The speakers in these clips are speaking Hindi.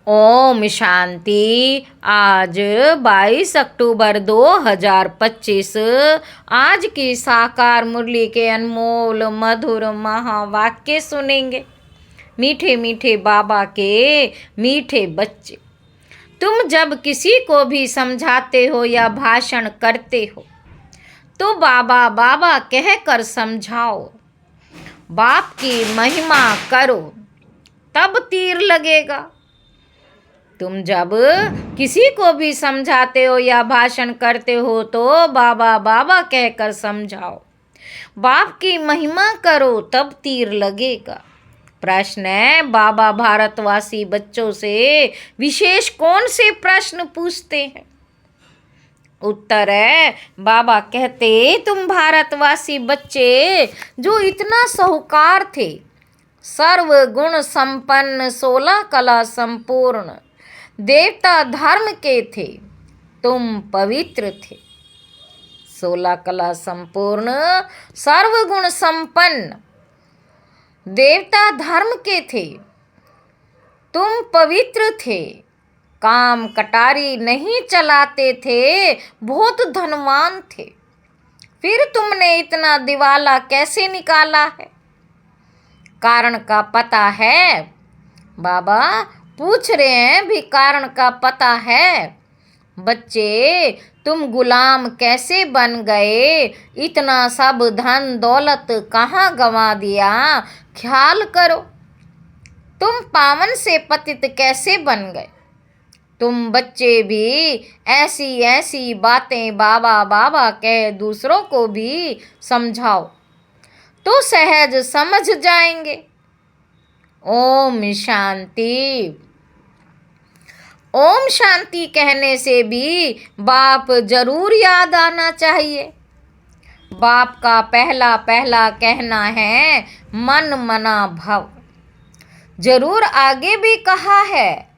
ओम शांति। आज 22 अक्टूबर 2025 आज की साकार मुरली के अनमोल मधुर महावाक्य सुनेंगे। मीठे मीठे बाबा के मीठे बच्चे, तुम जब किसी को भी समझाते हो या भाषण करते हो तो बाबा बाबा कहकर समझाओ, बाप की महिमा करो, तब तीर लगेगा। तुम जब किसी को भी समझाते हो या भाषण करते हो तो बाबा बाबा कहकर समझाओ, बाप की महिमा करो, तब तीर लगेगा। प्रश्न है, बाबा भारतवासी बच्चों से विशेष कौन से प्रश्न पूछते हैं? उत्तर है, बाबा कहते, तुम भारतवासी बच्चे जो इतना साहूकार थे, सर्व गुण संपन्न, 16 कला संपूर्ण, देवता धर्म के थे, तुम पवित्र थे। 16 कला संपूर्ण, सर्व गुण संपन्न, देवता धर्म के थे, तुम पवित्र थे, काम कटारी नहीं चलाते थे, बहुत धनवान थे, फिर तुमने इतना दिवाला कैसे निकाला है? कारण का पता है? बाबा पूछ रहे हैं भी, कारण का पता है? बच्चे तुम गुलाम कैसे बन गए? इतना सब धन दौलत कहाँ गंवा दिया? ख्याल करो। तुम पावन से पतित कैसे बन गए? तुम बच्चे भी ऐसी ऐसी बातें बाबा बाबा कह दूसरों को भी समझाओ तो सहज समझ जाएंगे। ओम शांति। ओम शांति कहने से भी बाप जरूर याद आना चाहिए। बाप का पहला पहला कहना है मन मना भव। जरूर आगे भी कहा है,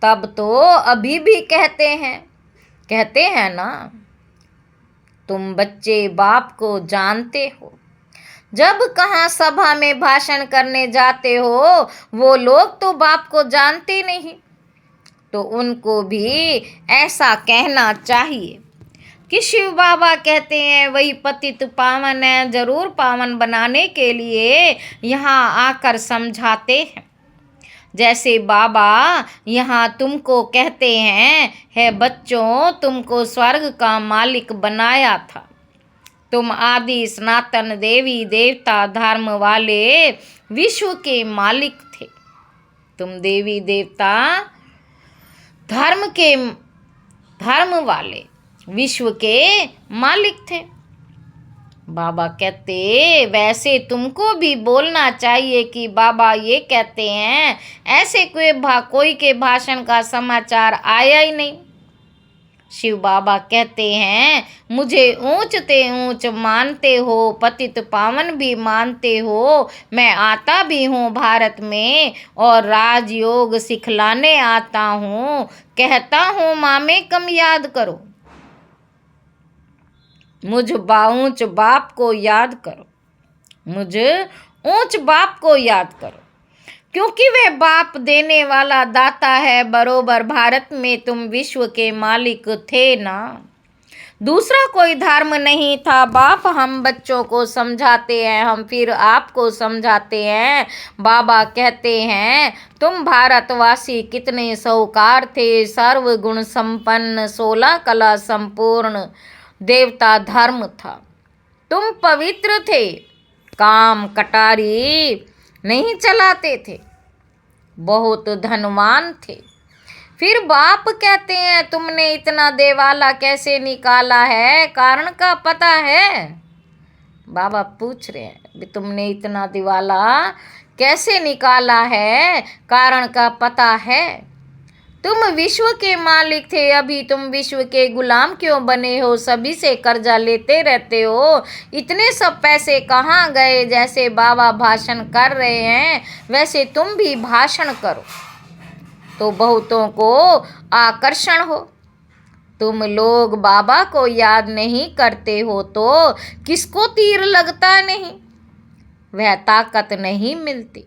तब तो अभी भी कहते हैं ना। तुम बच्चे बाप को जानते हो। जब कहाँ सभा में भाषण करने जाते हो, वो लोग तो बाप को जानते नहीं, तो उनको भी ऐसा कहना चाहिए कि शिव बाबा कहते हैं वही पतित पावन है, जरूर पावन बनाने के लिए यहाँ आकर समझाते हैं। जैसे बाबा यहाँ तुमको कहते हैं, है बच्चों, तुमको स्वर्ग का मालिक बनाया था। तुम आदि सनातन देवी देवता धर्म वाले विश्व के मालिक थे। तुम देवी देवता धर्म वाले विश्व के मालिक थे। बाबा कहते, वैसे तुमको भी बोलना चाहिए कि बाबा ये कहते हैं। ऐसे कोई के भाषण का समाचार आया ही नहीं। शिव बाबा कहते हैं, मुझे ऊंच ते ऊंच मानते हो, पतित पावन भी मानते हो। मैं आता भी हूँ भारत में और राजयोग सिखलाने आता हूँ। कहता हूँ मामे कम याद करो, मुझ ऊंच बाप को याद करो, मुझ ऊंच बाप को याद करो, क्योंकि वह बाप देने वाला दाता है। बरोबर भारत में तुम विश्व के मालिक थे ना, दूसरा कोई धर्म नहीं था। बाप हम बच्चों को समझाते हैं, हम फिर आपको समझाते हैं। बाबा कहते हैं, तुम भारतवासी कितने साहूकार थे, सर्व गुण संपन्न, 16 कला संपूर्ण, देवता धर्म था, तुम पवित्र थे, काम कटारी नहीं चलाते थे, बहुत धनवान थे, फिर बाप कहते हैं तुमने इतना देवाला कैसे निकाला है? कारण का पता है? बाबा पूछ रहे हैं, तुमने इतना दिवाला कैसे निकाला है? कारण का पता है? तुम विश्व के मालिक थे, अभी तुम विश्व के गुलाम क्यों बने हो? सभी से कर्जा लेते रहते हो, इतने सब पैसे कहाँ गए? जैसे बाबा भाषण कर रहे हैं वैसे तुम भी भाषण करो तो बहुतों को आकर्षण हो। तुम लोग बाबा को याद नहीं करते हो तो किसको तीर लगता नहीं, वह ताकत नहीं मिलती।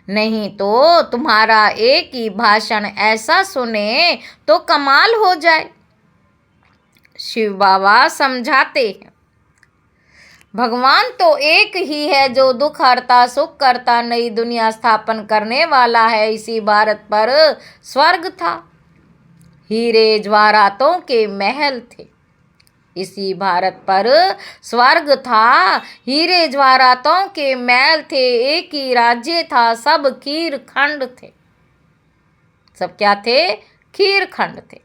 नहीं तो तुम्हारा एक ही भाषण ऐसा सुने तो कमाल हो जाए। शिव बाबा समझाते हैं, भगवान तो एक ही है जो दुख हरता सुख करता नई दुनिया स्थापन करने वाला है। इसी भारत पर स्वर्ग था, हीरे जवाहरातों के महल थे। इसी भारत पर स्वर्ग था, हीरे जवाहरातों के महल थे। एक ही राज्य था, सब खीर खंड थे। सब क्या थे? खीर खंड थे।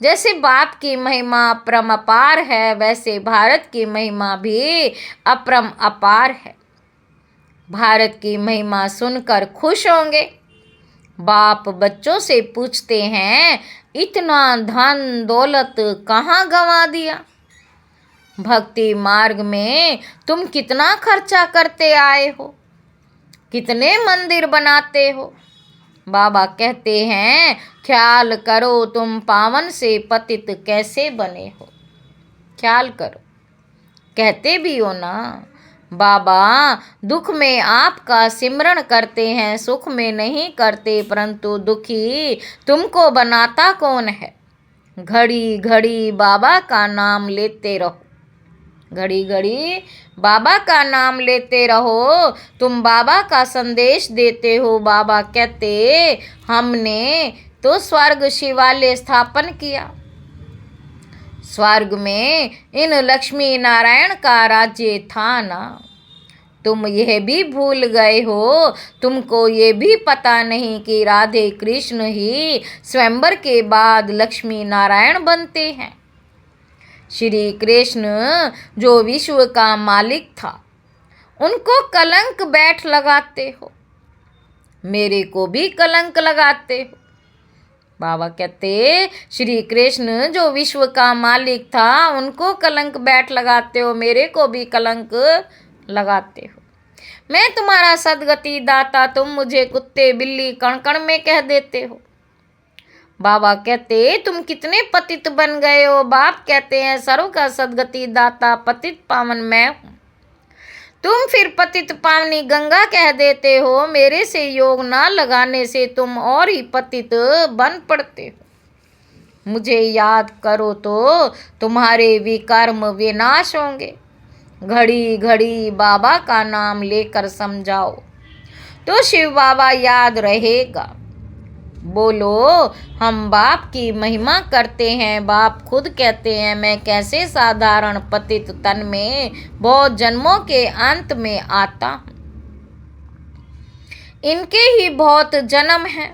जैसे बाप की महिमा अपरम अपार है, वैसे भारत की महिमा भी अपरम अपार है। भारत की महिमा सुनकर खुश होंगे। बाप बच्चों से पूछते हैं, इतना धन दौलत कहाँ गंवा दिया? भक्ति मार्ग में तुम कितना खर्चा करते आए हो, कितने मंदिर बनाते हो? बाबा कहते हैं, ख्याल करो तुम पावन से पतित कैसे बने हो। ख्याल करो, कहते भी हो ना, बाबा दुख में आपका सिमरण करते हैं, सुख में नहीं करते। परंतु दुखी तुमको बनाता कौन है? घड़ी घड़ी बाबा का नाम लेते रहो, घड़ी घड़ी बाबा का नाम लेते रहो। तुम बाबा का संदेश देते हो। बाबा कहते, हमने तो स्वर्ग शिवालय स्थापन किया। स्वर्ग में इन लक्ष्मी नारायण का राज्य था ना। तुम यह भी भूल गए हो, तुमको ये भी पता नहीं कि राधे कृष्ण ही स्वयंवर के बाद लक्ष्मी नारायण बनते हैं। श्री कृष्ण जो विश्व का मालिक था, उनको कलंक बैठ लगाते हो, मेरे को भी कलंक लगाते हो। बाबा कहते, श्री कृष्ण जो विश्व का मालिक था, उनको कलंक बैठ लगाते हो, मेरे को भी कलंक लगाते हो। मैं तुम्हारा सदगति दाता, तुम मुझे कुत्ते बिल्ली कण कण में कह देते हो। बाबा कहते, तुम कितने पतित बन गए हो। बाप कहते हैं, सर्व का सदगति दाता पतित पावन मैं हूँ। तुम फिर पतित पावनी गंगा कह देते हो। मेरे से योग ना लगाने से तुम और ही पतित बन पड़ते हो। मुझे याद करो तो तुम्हारे विकर्म विनाश होंगे। घड़ी घड़ी बाबा का नाम लेकर समझाओ तो शिव बाबा याद रहेगा। बोलो, हम बाप की महिमा करते हैं। बाप खुद कहते हैं, मैं कैसे साधारण पतित तन में बहुत जन्मों के अंत में आता हूँ। इनके ही बहुत जन्म हैं।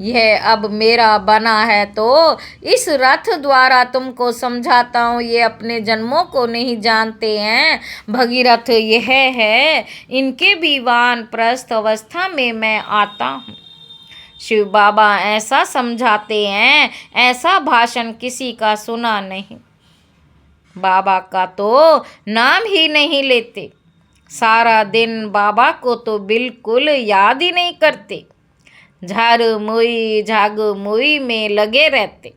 यह अब मेरा बना है तो इस रथ द्वारा तुमको समझाता हूँ। ये अपने जन्मों को नहीं जानते हैं। भगीरथ यह है, इनके भी वानप्रस्थ अवस्था में मैं आता हूँ। शिव बाबा ऐसा समझाते हैं, ऐसा भाषण किसी का सुना नहीं। बाबा का तो नाम ही नहीं लेते। सारा दिन बाबा को तो बिल्कुल याद ही नहीं करते। झारमुई झागमुई में लगे रहते।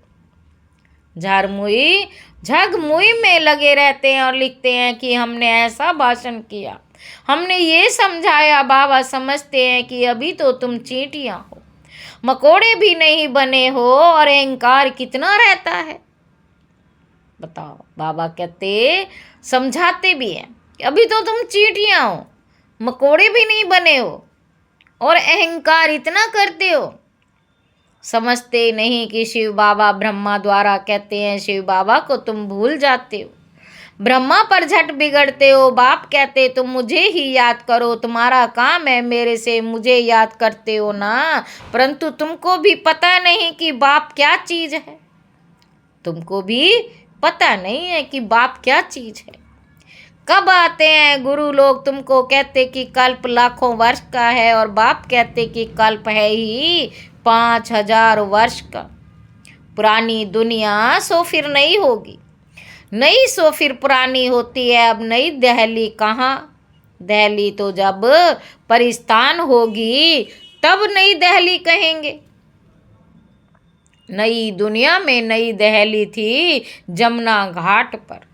झारमुई झागमुई में लगे रहते हैं और लिखते हैं कि हमने ऐसा भाषण किया, हमने ये समझाया। बाबा समझते हैं कि अभी तो तुम चींटियां हो, मकोड़े भी नहीं बने हो और अहंकार कितना रहता है। बताओ, बाबा कहते, समझाते भी हैं कि अभी तो तुम चींटियां हो, मकोड़े भी नहीं बने हो और अहंकार इतना करते हो। समझते नहीं कि शिव बाबा ब्रह्मा द्वारा कहते हैं, शिव बाबा को तुम भूल जाते हो, ब्रह्मा पर झट बिगड़ते हो। बाप कहते, तुम मुझे ही याद करो, तुम्हारा काम है मेरे से, मुझे याद करते हो ना। परंतु तुमको भी पता नहीं कि बाप क्या चीज़ है। तुमको भी पता नहीं है कि बाप क्या चीज़ है। कब आते हैं गुरु लोग, तुमको कहते कि कल्प लाखों वर्ष का है और बाप कहते कि कल्प है ही 5000 वर्ष का। पुरानी दुनिया सो फिर नहीं होगी, नई सो फिर पुरानी होती है। अब नई दिल्ली कहाँ? दिल्ली तो जब परिस्तान होगी तब नई दिल्ली कहेंगे। नई दुनिया में नई दिल्ली थी जमुना घाट पर।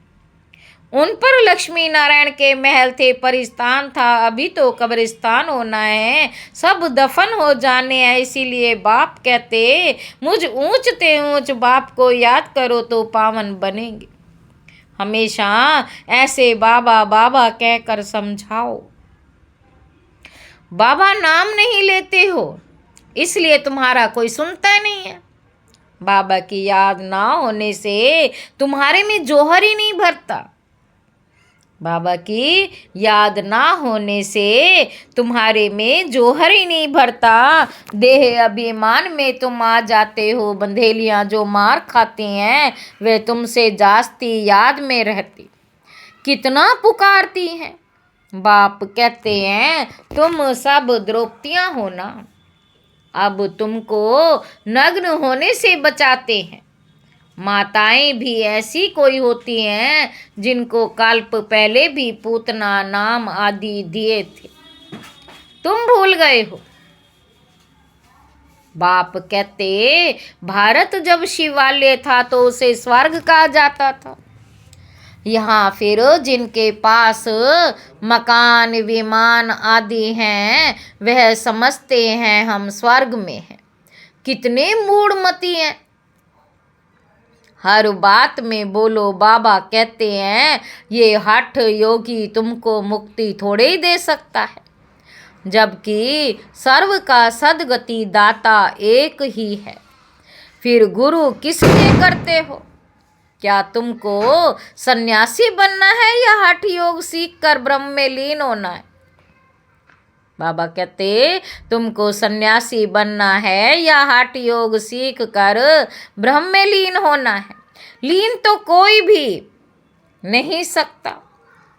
उन पर लक्ष्मी नारायण के महल थे, परिस्तान था, अभी तो कब्रिस्तान होना है, सब दफन हो जाने हैं। इसीलिए बाप कहते, मुझ ऊंच ते ऊंच बाप को याद करो तो पावन बनेंगे। हमेशा ऐसे बाबा बाबा कहकर समझाओ। बाबा नाम नहीं लेते हो, इसलिए तुम्हारा कोई सुनता नहीं है। बाबा की याद ना होने से तुम्हारे में जोहर ही नहीं भरता। बाबा की याद ना होने से तुम्हारे में जोहर ही नहीं भरता। देह अभिमान में तुम आ जाते हो। बंधेलियां जो मार खाती हैं वे तुमसे जास्ती याद में रहती, कितना पुकारती हैं। बाप कहते हैं तुम सब द्रौपदियां हो ना, अब तुमको नग्न होने से बचाते हैं। माताएं भी ऐसी कोई होती हैं जिनको कल्प पहले भी पूतना नाम आदि दिए थे, तुम भूल गए हो। बाप कहते भारत जब शिवालय था तो उसे स्वर्ग कहा जाता था। यहाँ फिर जिनके पास मकान विमान आदि हैं वह समझते हैं हम स्वर्ग में हैं। कितने मूढ़मती हैं, हर बात में बोलो। बाबा कहते हैं ये हठ योगी तुमको मुक्ति थोड़े ही दे सकता है, जबकि सर्व का सदगति दाता एक ही है। फिर गुरु किसके करते हो? क्या तुमको सन्यासी बनना है या हठ योग सीख कर ब्रह्म में लीन होना है? बाबा कहते तुमको सन्यासी बनना है या हठ योग सीख कर ब्रह्म में लीन होना है। लीन तो कोई भी नहीं सकता,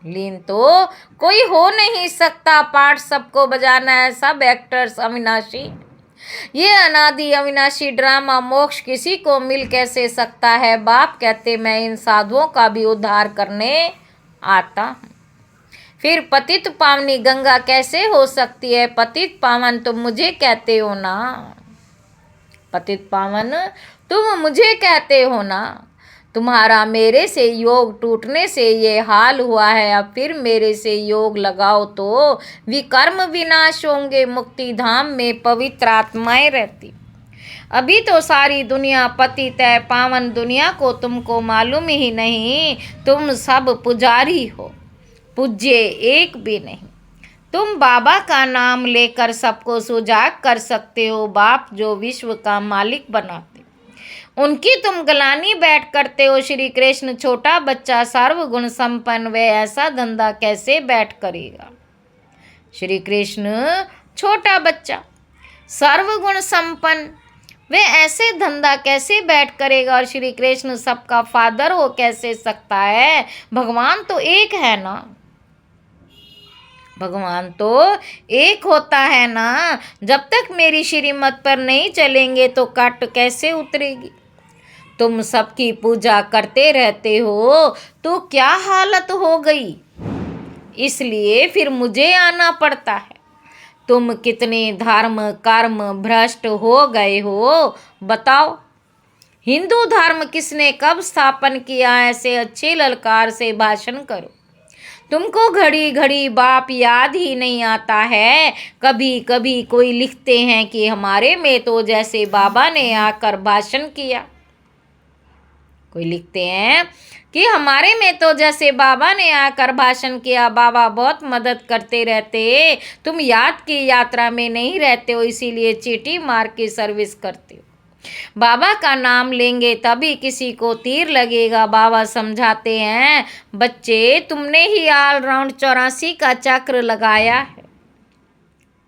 लीन तो कोई हो नहीं सकता। पाठ सबको बजाना है, सब एक्टर्स अविनाशी। ये अनादि अविनाशी ड्रामा मोक्ष किसी को मिल कैसे सकता है? बाप कहते मैं इन साधुओं का भी उद्धार करने आता हूँ। फिर पतित पावनी गंगा कैसे हो सकती है? पतित पावन तुम मुझे कहते हो ना, पतित पावन तुम मुझे कहते हो ना। तुम्हारा मेरे से योग टूटने से ये हाल हुआ है। अब फिर मेरे से योग लगाओ तो विकर्म विनाश होंगे, मुक्ति धाम में पवित्र आत्माएं रहती। अभी तो सारी दुनिया पतित है, पावन दुनिया को तुमको मालूम ही नहीं। तुम सब पुजारी हो, पूज्य एक भी नहीं। तुम बाबा का नाम लेकर सबको सुजाग कर सकते हो। बाप जो विश्व का मालिक बनाते, उनकी तुम गलानी बैठ करते हो। श्री कृष्ण छोटा बच्चा सर्वगुण संपन्न, वे ऐसा धंधा कैसे बैठ करेगा? श्री कृष्ण छोटा बच्चा सर्वगुण संपन्न, वे ऐसे धंधा कैसे बैठ करेगा? और श्री कृष्ण सबका फादर हो कैसे सकता है? भगवान तो एक है ना, भगवान तो एक होता है ना। जब तक मेरी श्रीमत पर नहीं चलेंगे तो कट कैसे उतरेगी? तुम सबकी पूजा करते रहते हो तो क्या हालत हो गई, इसलिए फिर मुझे आना पड़ता है। तुम कितने धर्म कर्म भ्रष्ट हो गए हो बताओ। हिंदू धर्म किसने कब स्थापन किया? ऐसे अच्छे ललकार से भाषण करो। तुमको घड़ी घड़ी बाप याद ही नहीं आता है। कभी कभी कोई लिखते हैं कि हमारे में तो जैसे बाबा ने आकर भाषण किया। कोई लिखते हैं कि हमारे में तो जैसे बाबा ने आकर भाषण किया। बाबा बहुत मदद करते रहते, तुम याद की यात्रा में नहीं रहते हो, इसीलिए चीटी मार के सर्विस करते हो। बाबा का नाम लेंगे तभी किसी को तीर लगेगा। बाबा समझाते हैं बच्चे तुमने ही ऑलराउंड 84 का चक्र लगाया है।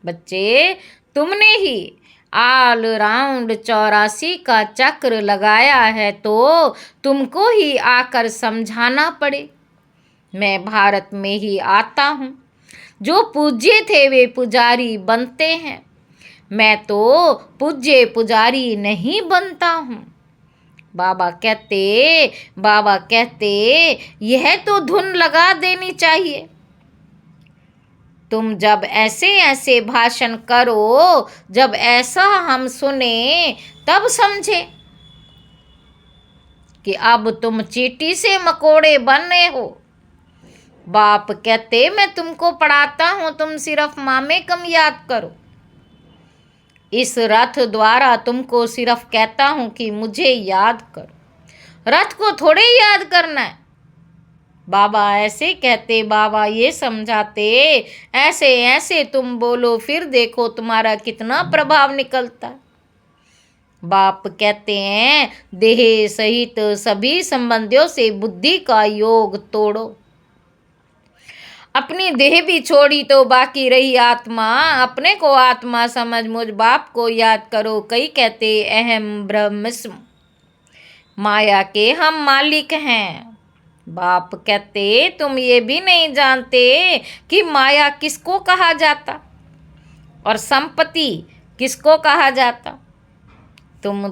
बच्चे तुमने ही ऑल राउंड 84 का चक्र लगाया है तो तुमको ही आकर समझाना पड़े। मैं भारत में ही आता हूँ। जो पूज्य थे वे पुजारी बनते हैं, मैं तो पूज्य पुजारी नहीं बनता हूँ। बाबा कहते यह तो धुन लगा देनी चाहिए। तुम जब ऐसे ऐसे भाषण करो, जब ऐसा हम सुने तब समझे कि अब तुम चींटी से मकोड़े बन रहे हो। बाप कहते मैं तुमको पढ़ाता हूँ, तुम सिर्फ मामे कम याद करो। इस रथ द्वारा तुमको सिर्फ कहता हूँ कि मुझे याद करो, रथ को थोड़े याद करना है। बाबा ऐसे कहते, बाबा ये समझाते, ऐसे ऐसे तुम बोलो, फिर देखो तुम्हारा कितना प्रभाव निकलता है। बाप कहते हैं देह सहित सभी संबंधियों से बुद्धि का योग तोड़ो। अपनी देह भी छोड़ी तो बाकी रही आत्मा, अपने को आत्मा समझ मुझ बाप को याद करो। कई कहते अहम ब्रह्मस्म, माया के हम मालिक हैं। बाप कहते तुम ये भी नहीं जानते कि माया किसको कहा जाता और संपत्ति किसको कहा जाता। तुम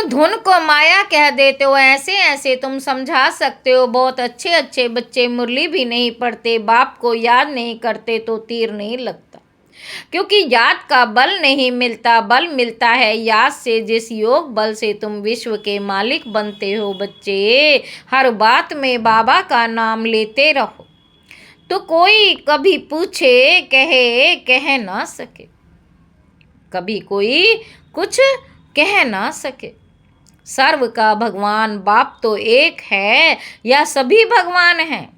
धुन को माया कह देते हो, ऐसे ऐसे तुम समझा सकते हो। बहुत अच्छे अच्छे बच्चे मुरली भी नहीं पढ़ते, बाप को याद नहीं करते तो तीर नहीं लगता, क्योंकि याद का बल नहीं मिलता, बल मिलता है याद से, जिस योग बल से तुम विश्व के मालिक बनते हो। बच्चे हर बात में बाबा का नाम लेते रहो, तो कोई कभी पूछे कह ना सके, कभी कोई कुछ कह ना सके। सर्व का भगवान बाप तो एक है या सभी भगवान हैं।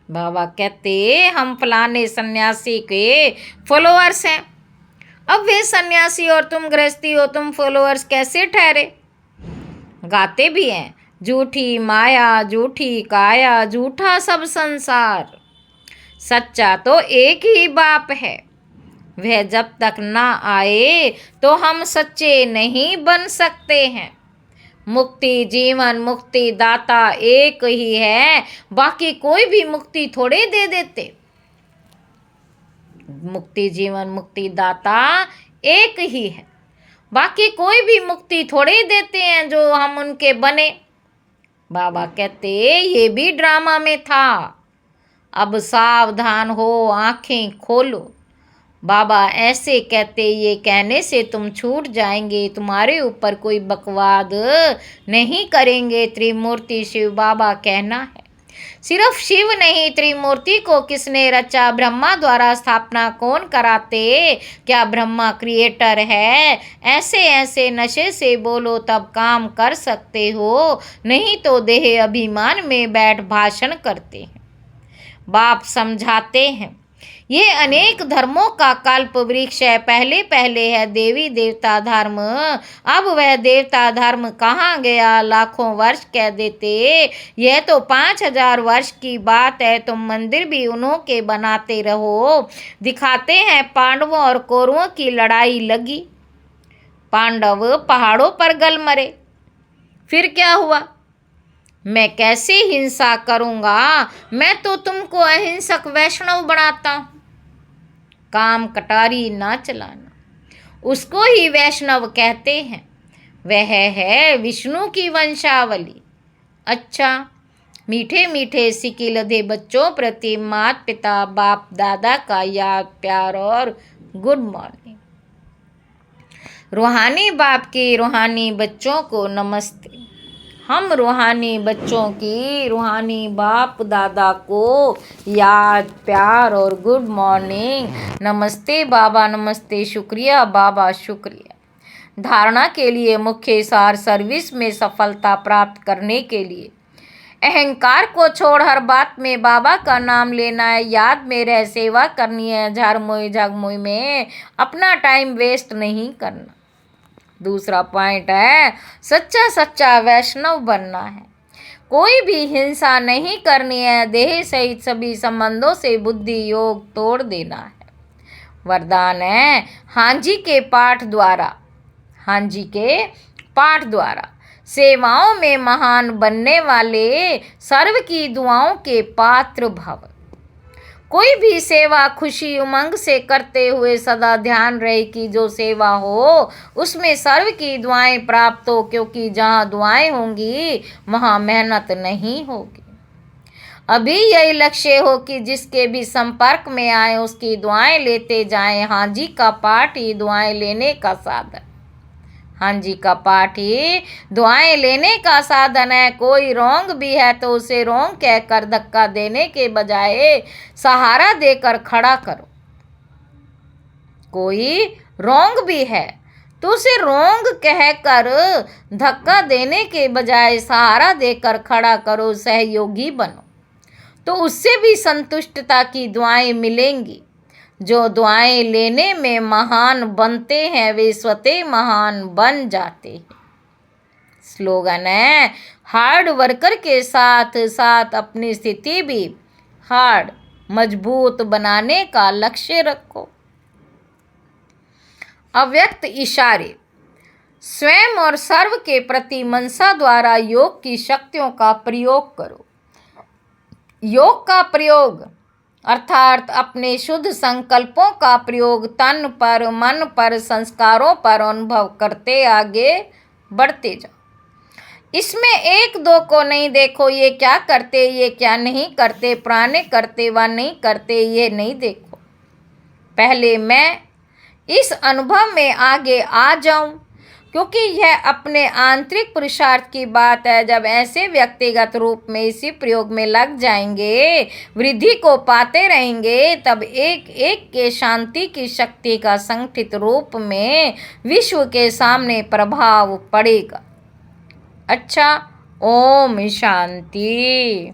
बाबा कहते हम फलाने सन्यासी के फॉलोअर्स हैं। अब वे सन्यासी और तुम गृहस्थी हो, तुम फॉलोअर्स कैसे ठहरे? गाते भी हैं झूठी माया झूठी काया झूठा सब संसार, सच्चा तो एक ही बाप है, वह जब तक ना आए तो हम सच्चे नहीं बन सकते हैं। मुक्ति जीवन मुक्ति दाता एक ही है, बाकी कोई भी मुक्ति थोड़े दे देते। मुक्ति जीवन मुक्ति दाता एक ही है, बाकी कोई भी मुक्ति थोड़े देते हैं जो हम उनके बने। बाबा कहते ये भी ड्रामा में था, अब सावधान हो, आंखें खोलो। बाबा ऐसे कहते ये कहने से तुम छूट जाएंगे, तुम्हारे ऊपर कोई बकवाद नहीं करेंगे। त्रिमूर्ति शिव बाबा कहना है, सिर्फ शिव नहीं त्रिमूर्ति को किसने रचा, ब्रह्मा द्वारा स्थापना कौन कराते, क्या ब्रह्मा क्रिएटर है? ऐसे ऐसे नशे से बोलो तब काम कर सकते हो, नहीं तो देह अभिमान में बैठ भाषण करते हैं। बाप समझाते हैं ये अनेक धर्मों का कल्प वृक्ष है, पहले पहले है देवी देवता धर्म, अब वह देवता धर्म कहाँ गया? लाखों वर्ष कह देते, यह तो 5000 वर्ष की बात है। तुम मंदिर भी उन्हों के बनाते रहो। दिखाते हैं पांडवों और कौरवों की लड़ाई लगी, पांडव पहाड़ों पर गल मरे, फिर क्या हुआ? मैं कैसे हिंसा करूँगा? मैं तो तुमको अहिंसक वैष्णव बनाता हूँ। काम कटारी ना चलाना, उसको ही वैष्णव कहते हैं, वह है विष्णु की वंशावली। अच्छा, मीठे मीठे सिक्के लदे बच्चों प्रति माता पिता बाप दादा का याद प्यार और गुड मॉर्निंग। रूहानी बाप के रूहानी बच्चों को नमस्ते। हम रूहानी बच्चों की रूहानी बाप दादा को याद प्यार और गुड मॉर्निंग। नमस्ते बाबा, नमस्ते, शुक्रिया बाबा, शुक्रिया। धारणा के लिए मुख्य सार, सर्विस में सफलता प्राप्त करने के लिए अहंकार को छोड़ हर बात में बाबा का नाम लेना है, याद में रह सेवा करनी है, झारमोई झागमोई में अपना टाइम वेस्ट नहीं करना। दूसरा पॉइंट है सच्चा सच्चा वैष्णव बनना है, कोई भी हिंसा नहीं करनी है, देह सहित सभी संबंधों से बुद्धि योग तोड़ देना है। वरदान है हांजी के पाठ द्वारा, हांजी के पाठ द्वारा सेवाओं में महान बनने वाले, सर्व की दुआओं के पात्र भव। कोई भी सेवा खुशी उमंग से करते हुए सदा ध्यान रहे कि जो सेवा हो उसमें सर्व की दुआएं प्राप्त हो, क्योंकि जहाँ दुआएं होंगी वहाँ मेहनत नहीं होगी। अभी यही लक्ष्य हो कि जिसके भी संपर्क में आए उसकी दुआएं लेते जाएं। हांजी का पाठ ही दुआएं लेने का साधन। हाँ जी का पाठ ही दुआएं लेने का साधन है। कोई रोंग भी है तो उसे रोंग कहकर धक्का देने के बजाय सहारा देकर खड़ा करो। कोई रोंग भी है तो उसे रोंग कहकर धक्का देने के बजाय सहारा देकर खड़ा करो, सहयोगी बनो, तो उससे भी संतुष्टता की दुआएं मिलेंगी। जो दुआएं लेने में महान बनते हैं वे स्वतः महान बन जाते हैं। स्लोगन है, हार्ड वर्कर के साथ साथ अपनी स्थिति भी हार्ड मजबूत बनाने का लक्ष्य रखो। अव्यक्त इशारे, स्वयं और सर्व के प्रति मनसा द्वारा योग की शक्तियों का प्रयोग करो। योग का प्रयोग अर्थात अपने शुद्ध संकल्पों का प्रयोग तन पर, मन पर, संस्कारों पर अनुभव करते आगे बढ़ते जाओ। इसमें एक दो को नहीं देखो, ये क्या करते, ये क्या नहीं करते, पुराने करते व नहीं करते, ये नहीं देखो। पहले मैं इस अनुभव में आगे आ जाऊं, क्योंकि यह अपने आंतरिक पुरुषार्थ की बात है। जब ऐसे व्यक्तिगत रूप में इसी प्रयोग में लग जाएंगे, वृद्धि को पाते रहेंगे, तब एक एक के शांति की शक्ति का संगठित रूप में विश्व के सामने प्रभाव पड़ेगा। अच्छा, ओम शांति।